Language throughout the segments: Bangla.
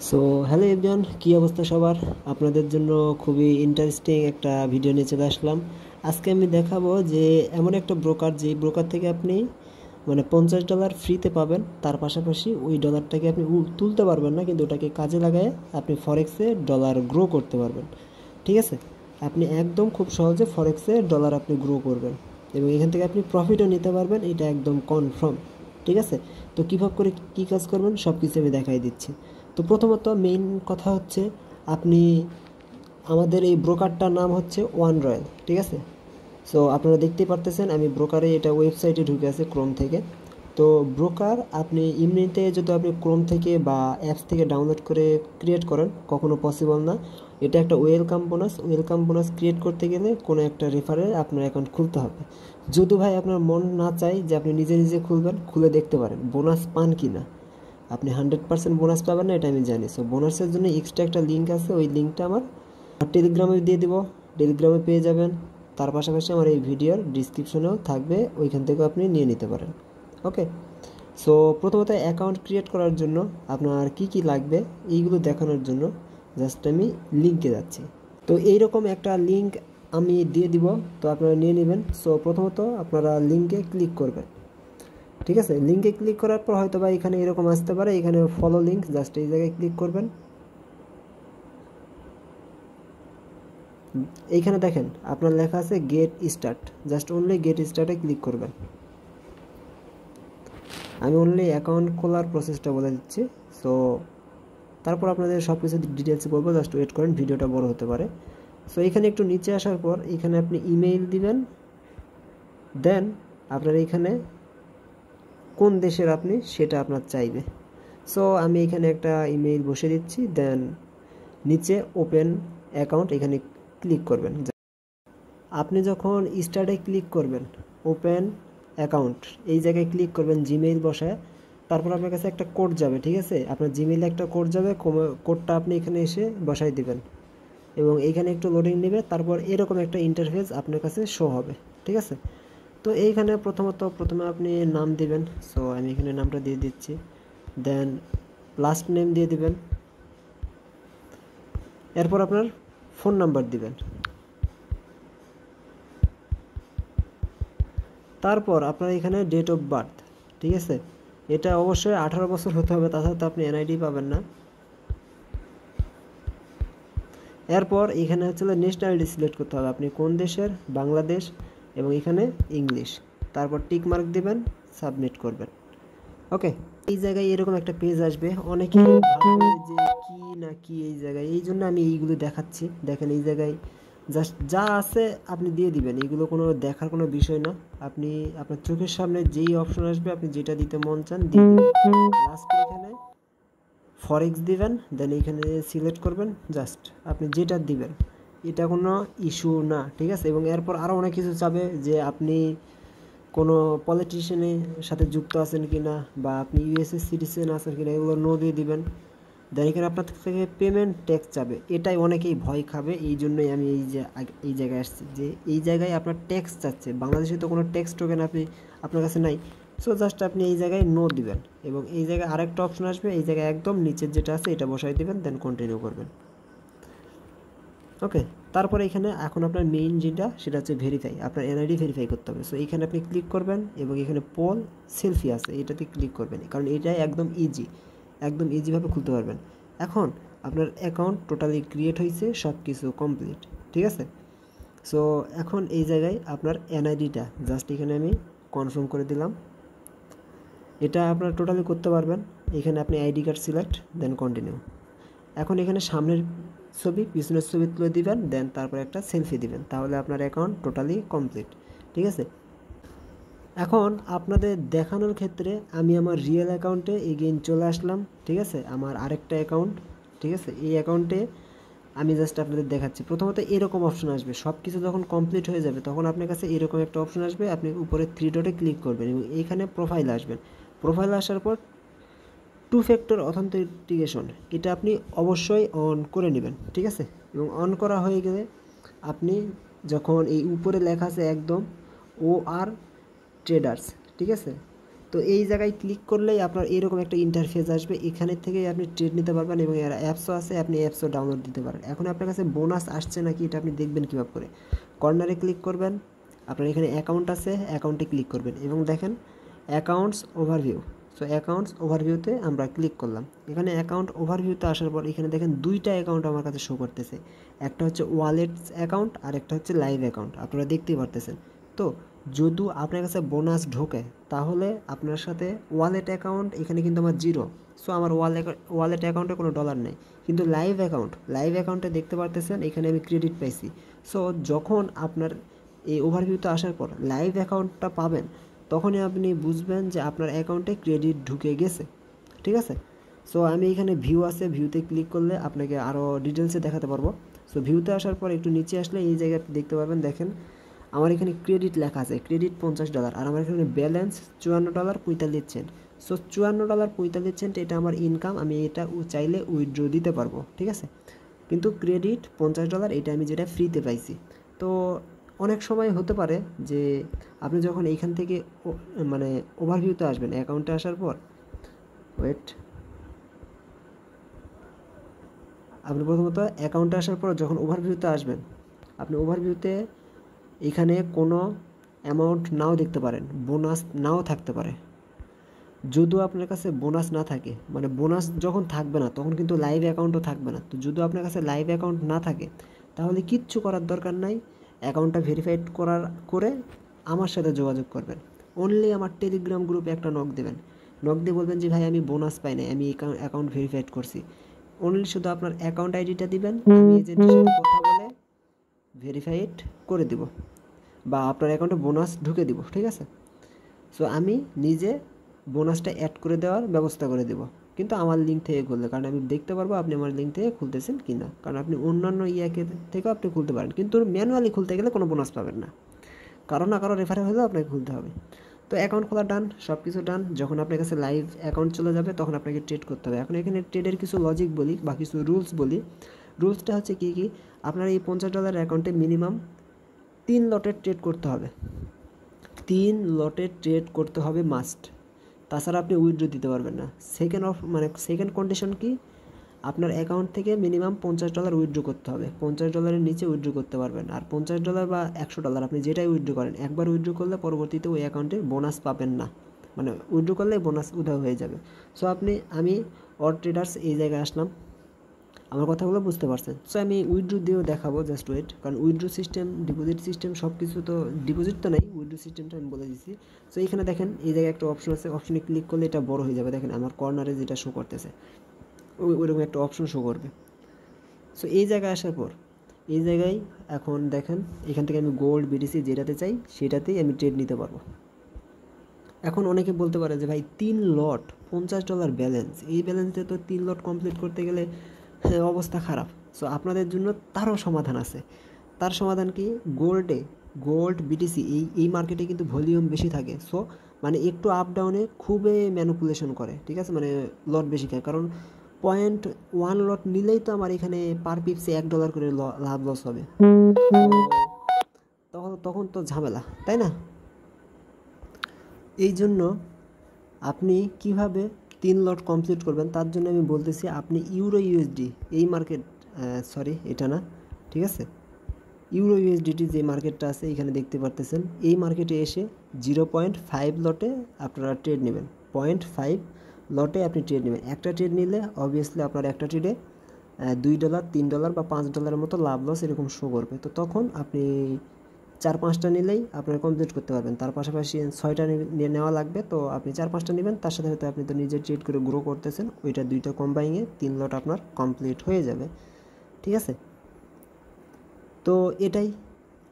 সো হ্যালো এভরিওয়ান, কী অবস্থা সবার? আপনাদের জন্য খুবই ইন্টারেস্টিং একটা ভিডিও নিয়ে চলে আসলাম। আজকে আমি দেখাবো যে এমন একটা ব্রোকার, যেই ব্রোকার থেকে আপনি মানে $50 ফ্রিতে পাবেন, তার পাশাপাশি ওই ডলারটাকে আপনি তুলতে পারবেন না, কিন্তু ওটাকে কাজে লাগায় আপনি ফরেক্সে ডলার গ্রো করতে পারবেন। ঠিক আছে, আপনি একদম খুব সহজে ফরেক্সে ডলার আপনি গ্রো করবেন এবং এখান থেকে আপনি প্রফিটও নিতে পারবেন, এটা একদম কনফার্ম। ঠিক আছে, তো কীভাবে করে কী কাজ করবেন সব কিছু আমি দেখাই দিচ্ছি। তো প্রথমত মেইন কথা হচ্ছে, আপনি আমাদের এই ব্রোকারটার নাম হচ্ছে ওয়ান রয়্যাল। ঠিক আছে, সো আপনারা দেখতেই পারতেছেন আমি ব্রোকারে এটা ওয়েবসাইটে ঢুকে আছে ক্রোম থেকে। তো ব্রোকার আপনি এমনিতে যদি আপনি ক্রোম থেকে বা অ্যাপস থেকে ডাউনলোড করে ক্রিয়েট করেন, কখনো পসিবল না। এটা একটা ওয়েলকাম বোনাস ক্রিয়েট করতে গেলে কোনো একটা রেফারে আপনার অ্যাকাউন্ট খুলতে হবে। যদি ভাই আপনার মন না চায় যে আপনি নিজে নিজে খুলবেন, খুলে দেখতে পারেন বোনাস পান কি না। আপনি 100% বোনাস পাবেন না, এটা আমি জানি। সো বোনাসের জন্য এক্সট্রা একটা লিঙ্ক আছে, ওই লিঙ্কটা আমার টেলিগ্রামে দিয়ে দিব, টেলিগ্রামে পেয়ে যাবেন। তার পাশাপাশি আমার এই ভিডিওর ডিসক্রিপশনেও থাকবে, ওইখান থেকেও আপনি নিয়ে নিতে পারেন। ওকে, সো প্রথমত অ্যাকাউন্ট ক্রিয়েট করার জন্য আপনার কি কি লাগবে এইগুলো দেখানোর জন্য জাস্ট আমি লিঙ্কে যাচ্ছি। তো এইরকম একটা লিঙ্ক আমি দিয়ে দিব, তো আপনারা নিয়ে নেবেন। সো প্রথমত আপনারা লিঙ্কে ক্লিক করবেন। ঠিক আছে, লিঙ্কে ক্লিক করার পর হয়তো বা এখানে এরকম আসতে পারে, এখানে ফলো লিঙ্ক, জাস্ট এই জায়গায় ক্লিক করবেন। এইখানে দেখেন আপনার লেখা আছে gate start, just only gate স্টার্টে ক্লিক করবেন। আমি অনলি অ্যাকাউন্ট খোলার প্রসেসটা বলে দিচ্ছি। সো তারপর আপনাদের সব কিছু ডিটেলসে বলবো, জাস্ট ওয়েট করেন, ভিডিওটা বড় হতে পারে। সো এখানে একটু নিচে আসার পর এখানে আপনি ইমেইল দিবেন, দেন আপনার এখানে কোন দেশের আপনি সেটা আপনার চাইবে। সো আমি এখানে একটা ইমেইল বসে দিচ্ছি, দেন নিচে ওপেন অ্যাকাউন্ট এখানে ক্লিক করবেন। আপনি যখন স্টার্টে ক্লিক করবেন, ওপেন অ্যাকাউন্ট এই জায়গায় ক্লিক করবেন, জিমেইল বসায়। তারপর আপনার কাছে একটা কোড যাবে। ঠিক আছে, আপনার জিমেইলে একটা কোড যাবে, কোডটা আপনি এখানে এসে বসাই দিবেন এবং এইখানে একটু লোডিং নেবে। তারপর এরকম একটা ইন্টারফেস আপনার কাছে শো হবে। ঠিক আছে, তো এইখানে প্রথমে আপনি নাম দিবেন। সো আমি এখানে নামটা দিয়ে দিচ্ছি, দেন লাস্ট নেম দিয়ে দিবেন। এরপর আপনার ফোন নাম্বার দিবেন। তারপর আপনার এখানে ডেট অফ বার্থ। ঠিক আছে, এটা অবশ্যই 18 বছর হতে হবে, তাছাড়া তো আপনি এনআইডি পাবেন না। এরপর এখানে হচ্ছে ন্যাশনালিটি সিলেক্ট করতে হবে, আপনি কোন দেশের, বাংলাদেশ, এবং এখানে ইংলিশ। তারপর টিক মার্ক দিবেন, সাবমিট করবেন। ওকে, এই জায়গায় এরকম একটা পেজ আসবে। অনেকেই ভাববে যে কি না কি এই জায়গায়, এই জন্য আমি এইগুলো দেখাচ্ছি। দেখেন এই জায়গায় জাস্ট যা আছে আপনি দিয়ে দিবেন, এগুলো কোনো দেখার কোনো বিষয় না। আপনি আপনার চোখের সামনে যেই অপশন আসবে আপনি যেটা দিতে মন চান দিয়ে দিবেন। লাস্টে এখানে ফরেক্স দিবেন, দেন এখানে সিলেক্ট করবেন, জাস্ট আপনি যেটা দিবেন, এটা কোনো ইস্যু না। ঠিক আছে, এবং এরপর আরও অনেক কিছু চাবে যে আপনি কোনো পলিটিশিয়ানের সাথে যুক্ত আছেন কি না, বা আপনি ইউএসএ সিটিজেন আছেন কি না, এগুলো নো দিয়ে দিবেন। দেন এখানে আপনার থেকে পেমেন্ট ট্যাক্স চাবে, এটাই অনেকেই ভয় খাবে, এই জন্যই আমি এই জায়গায় আসছি যে এই জায়গায় আপনার ট্যাক্স চাচ্ছে। বাংলাদেশে তো কোনো ট্যাক্স টোকেন আপনার কাছে নাই। সো জাস্ট আপনি এই জায়গায় নো দিবেন এবং এই জায়গায় আরেকটা অপশন আসবে, এই জায়গায় একদম নিচের যেটা আছে এটা বসাই দিবেন, দেন কন্টিনিউ করবেন। ওকে, তারপরে এখানে এখন আপনার মেইন যেটা সেটা হচ্ছে ভেরিফাই, আপনার এনআইডি ভেরিফাই করতে হবে। সো এখানে আপনি ক্লিক করবেন এবং এখানে পোল সেলফি আছে, এটাতে ক্লিক করবেন, কারণ এটাই একদম ইজিভাবে খুলতে পারবেন। এখন আপনার অ্যাকাউন্ট টোটালি ক্রিয়েট হয়েছে, সব কিছু কমপ্লিট। ঠিক আছে, সো এখন এই জায়গায় আপনার এনআইডিটা জাস্ট এখানে আমি কনফার্ম করে দিলাম। এটা আপনারা টোটালি করতে পারবেন। এখানে আপনি আইডি কার্ড সিলেক্ট, দেন কন্টিনিউ। এখন এখানে সামনের ছবি পিছনের ছবি তুলে দিবেন, দেন তারপর একটা সেলফি দিবেন, তাহলে আপনার অ্যাকাউন্ট টোটালি কমপ্লিট। ঠিক আছে, এখন আপনাদের দেখানোর ক্ষেত্রে আমি আমার রিয়েল অ্যাকাউন্টে এগেইন চলে আসলাম। ঠিক আছে, আমার আরেকটা অ্যাকাউন্ট। ঠিক আছে, এই অ্যাকাউন্টে আমি জাস্ট আপনাদের দেখাচ্ছি। প্রথমত এরকম অপশন আসবে, সব কিছু যখন কমপ্লিট হয়ে যাবে তখন আপনার কাছে এরকম একটা অপশন আসবে, আপনি উপরে 3 ডটে ক্লিক করবেন এবং এইখানে প্রোফাইল আসবেন। প্রোফাইল আসার পর 2 ফ্যাক্টর অথেন্টিকেশন, এটা আপনি অবশ্যই অন করে নেবেন। ঠিক আছে, এবং অন করা হয়ে গেলে আপনি যখন এই উপরে লেখা আছে একদম OR ট্রেডার্স, ঠিক আছে, তো তো এই জায়গায় ক্লিক করলেই আপনার এরকম একটা ইন্টারফেস আসবে, এখানে থেকেই আপনি ট্রেড নিতে পারবেন এবং এর অ্যাপসও আছে, আপনি অ্যাপসও ডাউনলোড দিতে পারেন। এখন আপনার কাছে বোনাস আসছে নাকি এটা আপনি দেখবেন কীভাবে করে, কর্নারে ক্লিক করবেন, আপনার এখানে অ্যাকাউন্ট আছে, অ্যাকাউন্টে ক্লিক করবেন এবং দেখেন অ্যাকাউন্টস ওভারভিউ। সো অ্যাকাউন্টস ওভারভিউতে আমরা ক্লিক করলাম। এখানে অ্যাকাউন্ট ওভারভিউতে আসার পর এখানে দেখেন দুইটা অ্যাকাউন্ট আমার কাছে শো করতেছে, একটা হচ্ছে ওয়ালেটস অ্যাকাউন্ট আর একটা হচ্ছে লাইভ অ্যাকাউন্ট, আপনারা দেখতেই পারতেছেন। তো যদি আপনার কাছে বোনাস ঢোকে তাহলে আপনার সাথে ওয়ালেট অ্যাকাউন্ট এখানে কিন্তু আমার জিরো, সো আমার ওয়ালেট অ্যাকাউন্টে কোনো ডলার নেই। কিন্তু লাইভ অ্যাকাউন্টে দেখতে পারতেছেন এখানে আমি ক্রেডিট পাইছি। সো যখন আপনার এই ওভারভিউতে আসার পর লাইভ অ্যাকাউন্টটা পাবেন তখনই আপনি বুঝবেন যে আপনার অ্যাকাউন্টে ক্রেডিট ঢুকে গেছে, ঠিক আছে। সো আমি এখানে ভিউ আছে, ভিউতে ক্লিক করলে আপনাকে আরও ডিটেলসে দেখাতে পারবো। সো ভিউতে আসার পর একটু নিচে আসলে এই জায়গায় দেখতে পাবেন, দেখেন আমার এখানে ক্রেডিট লেখা আছে, ক্রেডিট $50 আর আমার এখানে ব্যালেন্স $54.45। সো $54.45 এটা আমার ইনকাম, আমি এটা চাইলে উইথড্র দিতে পারবো, ঠিক আছে। কিন্তু ক্রেডিট $50 এটা আমি যেটা ফ্রিতে পাইছি। তো অনেক সময় হতে পারে যে আপনি যখন এইখান থেকে মানে ওভারভিউতে আসবেন, অ্যাকাউন্টে আসার পর আপনি প্রথমত অ্যাকাউন্টে আসার পর যখন ওভারভিউতে আসবেন, আপনি ওভারভিউতে এখানে কোনো অ্যামাউন্ট নাও দেখতে পারেন, বোনাস নাও থাকতে পারে। যদিও আপনার কাছে বোনাস না থাকে, মানে বোনাস যখন থাকবে না তখন কিন্তু লাইভ অ্যাকাউন্টও থাকবে না। তো যদি আপনার কাছে লাইভ অ্যাকাউন্ট না থাকে তাহলে কিচ্ছু করার দরকার নাই, অ্যাকাউন্টটা ভেরিফাইড করে আমার সাথে যোগাযোগ করবেন। অনলি আমার টেলিগ্রাম গ্রুপে একটা নক দেবেন, নক দিয়ে বলবেন যে ভাই আমি বোনাস পাই নাই, আমি অ্যাকাউন্ট ভেরিফাইড করছি। অনলি শুধু আপনার অ্যাকাউন্ট আইডিটা দিবেন, আমি এজেন্টের সাথে কথা বলে ভেরিফাইড করে দিব বা আপনার অ্যাকাউন্টে বোনাস ঢুকে দিব, ঠিক আছে। সো আমি নিজে বোনাসটা অ্যাড করে দেওয়ার ব্যবস্থা করে দেব, কিন্তু আমার লিঙ্ক থেকে খুললে, কারণ আমি দেখতে পারবো আপনি আমার লিঙ্ক থেকে খুলতেছেন কি না। কারণ আপনি অন্যান্য ইয়াকে থেকেও আপনি খুলতে পারেন, কিন্তু ম্যানুয়ালি খুলতে গেলে কোনো বোনাস পাবেন না, কারো না কারো রেফারে হলেও আপনাকে খুলতে হবে। তো অ্যাকাউন্ট খোলা ডান, সব কিছু ডান। যখন আপনার কাছে লাইভ অ্যাকাউন্ট চলে যাবে তখন আপনাকে ট্রেড করতে হবে। এখন এখানে ট্রেডের কিছু লজিক বলি বা কিছু রুলস বলি। রুলসটা হচ্ছে কী আপনার এই $50 অ্যাকাউন্টে মিনিমাম 3 লটের ট্রেড করতে হবে, 3 লটের ট্রেড করতে হবে মাস্ট, তাছাড়া আপনি উইথড্র দিতে পারবেন না। সেকেন্ড কন্ডিশন কি, আপনার অ্যাকাউন্ট থেকে মিনিমাম $50 উইথড্র করতে হবে, $50 নিচে উইথড্র করতে পারবেন। আর $50 বা $100 আপনি যেটাই উইথড্র করেন, একবার উইথড্র করলে পরবর্তীতে ওই অ্যাকাউন্টে বোনাস পাবেন না, মানে উইথড্র করলে বোনাস উধাও হয়ে যাবে। সো আমি অড ট্রেডার্স এই জায়গায় আসলাম, আমার কথাগুলো বুঝতে পারছেন। সো আমি উইথড্র দিয়েও দেখাবো, জাস্ট ওয়েট, কারণ উইথড্র সিস্টেম, ডিপোজিট সিস্টেম সব কিছু তো, ডিপোজিট তো নেই, উইথড্র সিস্টেমটা আমি বলে দিচ্ছি। সো এইখানে দেখেন এই জায়গায় একটা অপশন আছে, অপশনে ক্লিক করলে এটা বড় হয়ে যাবে, দেখেন আমার কর্নারে যেটা শো করতেছে ওইরকম একটা অপশন শো করবে। সো এই জায়গায় আসার পর এই জায়গায় এখন দেখেন এখান থেকে আমি গোল্ড বিটিসি যেটাতে চাই সেটাতেই আমি ট্রেড নিতে পারবো। এখন অনেকে বলতে পারে যে ভাই 3 লট $50 ব্যালেন্স, এই ব্যালেন্সে তো 3 লট কমপ্লিট করতে গেলে অবস্থা খারাপ। সো আপনাদের জন্য তারও সমাধান আছে। তার সমাধান কি, গোল্ড বিটিসি এই মার্কেটে কিন্তু ভলিউম বেশি থাকে। সো মানে একটু আপ ডাউনে খুবই ম্যানিপুলেশন করে, ঠিক আছে, মানে লট বেশি খায়। কারণ 0.1 লট নিলেই তো আমার এখানে পার পিপসে $1 করে লাভ লস হবে, তখন তো ঝামেলা, তাই না। এই জন্য আপনি কিভাবে 3 লট কমপ্লিট করবেন তার জন্য আমি বলতেছি, আপনি ইউরো ইউএসডি এই মার্কেট, এটা না, ঠিক আছে, ইউরো ইউএসডিটি যে মার্কেটটা আছে এখানে দেখতে পারতেছেন, এই মার্কেটে এসে 0.5 লটে আপনারা ট্রেড নেবেন, 0.5 লটে আপনি ট্রেড নেবেন। একটা ট্রেড নিলে অবভিয়াসলি আপনার একটা ট্রেডে $2, $3 বা $5 মতো লাভ লস এরকম শো করবে। তো তখন আপনি 4-5টা নিলেই আপনার কমপ্লিট করতে পারবেন। তার পাশাপাশি 6টা নেওয়া লাগবে, তো আপনি 4-5টা নেবেন, তার সাথে সাথে আপনি তো নিজে ট্রেড করে গ্রো করতেছেন, ওইটা 2টা কম্বাইনে 3 লট আপনার কমপ্লিট হয়ে যাবে, ঠিক আছে। তো এটাই,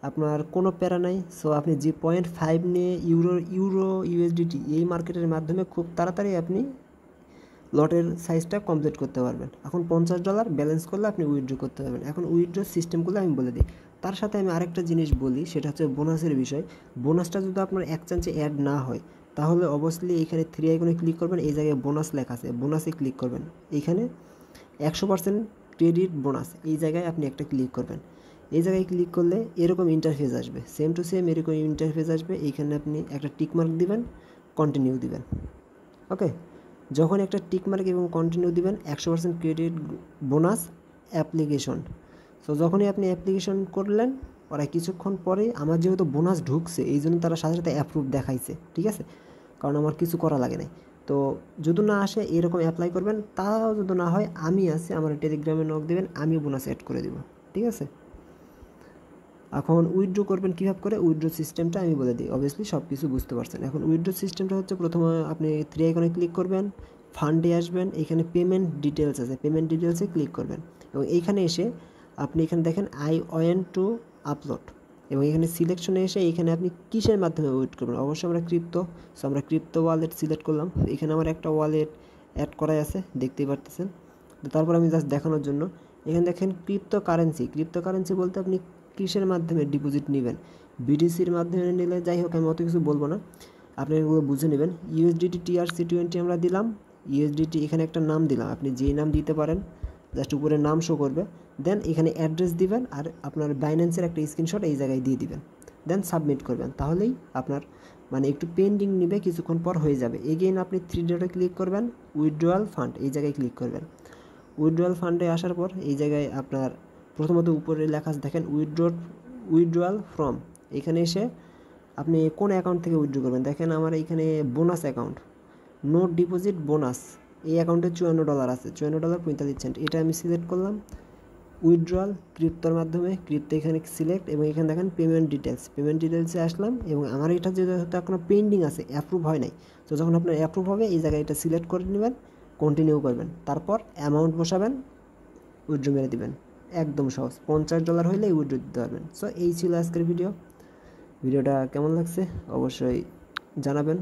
আপনার কোনো প্যারা নাই। সো আপনি যে 0.5 নিয়ে ইউরো ইউএসডিটি এই মার্কেটের মাধ্যমে খুব তাড়াতাড়ি আপনি লটের সাইজটা কমপ্লিট করতে পারবেন। এখন $50 ব্যালেন্স করলে আপনি উইথড্র করতে পারবেন। এখন উইথড্র সিস্টেমগুলো আমি বলে দিই, তার সাথে আমি আরেকটা জিনিস বলি, সেটা হচ্ছে বোনাসের বিষয়। বোনাসটা যদি আপনার এক চান্সে অ্যাড না হয় তাহলে অবশ্যই এইখানে 3 আইকনে ক্লিক করবেন, এই জায়গায় বোনাস লেখা আছে, বোনাসে ক্লিক করবেন, এইখানে 100% ক্রেডিট বোনাস, এই জায়গায় আপনি একটা ক্লিক করবেন। এই জায়গায় ক্লিক করলে এরকম ইন্টারফেস আসবে, সেম টু সেম এরকম ইন্টারফেস আসবে। এইখানে আপনি একটা টিক মার্ক দিবেন, কন্টিনিউ দিবেন। ওকে, যখন একটা টিক মার্ক এবং কন্টিনিউ দিবেন 100% ক্রেডিট বোনাস অ্যাপ্লিকেশন। সো যখনই আপনি অ্যাপ্লিকেশন করলেন, ওরা কিছুক্ষণ পরে আমার যেহেতু বোনাস ঢুকছে এই জন্য তারা সাথে সাথে অ্যাপ্রুভ দেখাইছে, ঠিক আছে, কারণ আমার কিছু করা লাগে নাই। তো যদি না আসে এরকম অ্যাপ্লাই করবেন, তাও যদি না হয় আমি আছি, আমার টেলিগ্রামে নক দেবেন, আমিও বোনাস অ্যাড করে দেবো, ঠিক আছে। এখন উইথড্র করবেন কীভাবে করে, উইথড্র সিস্টেমটা আমি বলে দিই, অবভিয়াসলি সব কিছু বুঝতে পারছেন। এখন উইথড্র সিস্টেমটা হচ্ছে প্রথমে আপনি 3 আইকনে ক্লিক করবেন, ফান্ডে আসবেন, এখানে পেমেন্ট ডিটেলস আছে, পেমেন্ট ডিটেলসে ক্লিক করবেন এবং এইখানে এসে আপনি এখানে দেখেন আই ওয়ান্ট টু আপলোড এবং এখানে সিলেকশনে এসে এখানে আপনি কিসের মাধ্যমে উইথ করবেন। অবশ্যই আমরা ক্রিপ্টো, সো আমরা ক্রিপ্টো ওয়ালেট সিলেক্ট করলাম। এখানে আমার একটা ওয়ালেট অ্যাড করাই আছে, দেখতেই পারতেছেন। তো তারপর আমি জাস্ট দেখানোর জন্য এখানে দেখেন ক্রিপ্টো কারেন্সি। ক্রিপ্টো কারেন্সি বলতে আপনি কিসের মাধ্যমে ডিপোজিট নেবেন, বিডিসির মাধ্যমে নিলে যাই হোক, আমি অত কিছু বলবো না, আপনি এগুলো বুঝে নেবেন। ইউএসডিটি TRC20 আমরা দিলাম, ইউএসডিটি এখানে একটা নাম দিলাম, আপনি যেই নাম দিতে পারেন, জাস্ট উপরে নাম শো করবে। দেন এখানে অ্যাড্রেস দিবেন আর আপনার বাইন্যান্সের একটা স্ক্রিনশট এই জায়গায় দিয়ে দিবেন, দেন সাবমিট করবেন, তাহলেই আপনার মানে একটু পেন্ডিং নেবে, কিছুক্ষণ পর হয়ে যাবে। এগেইন আপনি 3 ডটে ক্লিক করবেন, উইথড্রয়াল ফান্ড এই জায়গায় ক্লিক করবেন। উইথড্রয়াল ফান্ডে আসার পর এই জায়গায় আপনার প্রথমত উপরে লেখা আছে দেখেন উইথড্রয়াল ফ্রম, এখানে এসে আপনি কোন অ্যাকাউন্ট থেকে উইথড্র করবেন। দেখেন আমার এখানে bonus account, no deposit bonus, এই অ্যাকাউন্টে $54 আছে, $54.45, এটা আমি সিলেক্ট করলাম। উইথড্রয়াল ক্রিপ্টোর মাধ্যমে, ক্রিপ্টো এখানে সিলেক্ট এবং এখানে দেখেন পেমেন্ট ডিটেলস, পেমেন্ট ডিটেলসে আসলাম এবং আমার এটা যেহেতু এখনও পেন্ডিং আছে, অ্যাপ্রুভ হয় নাই, তো যখন আপনার অ্যাপ্রুভ হবে এই জায়গায় এটা সিলেক্ট করে নেবেন, কন্টিনিউ করবেন, তারপর অ্যামাউন্ট বসাবেন, উইথড্র মেরে দেবেন। একদম সহজ, $50 হইলে উইথড্র দিতে পারবেন। সো এই ছিল আজকের ভিডিওটা কেমন লাগছে অবশ্যই জানাবেন।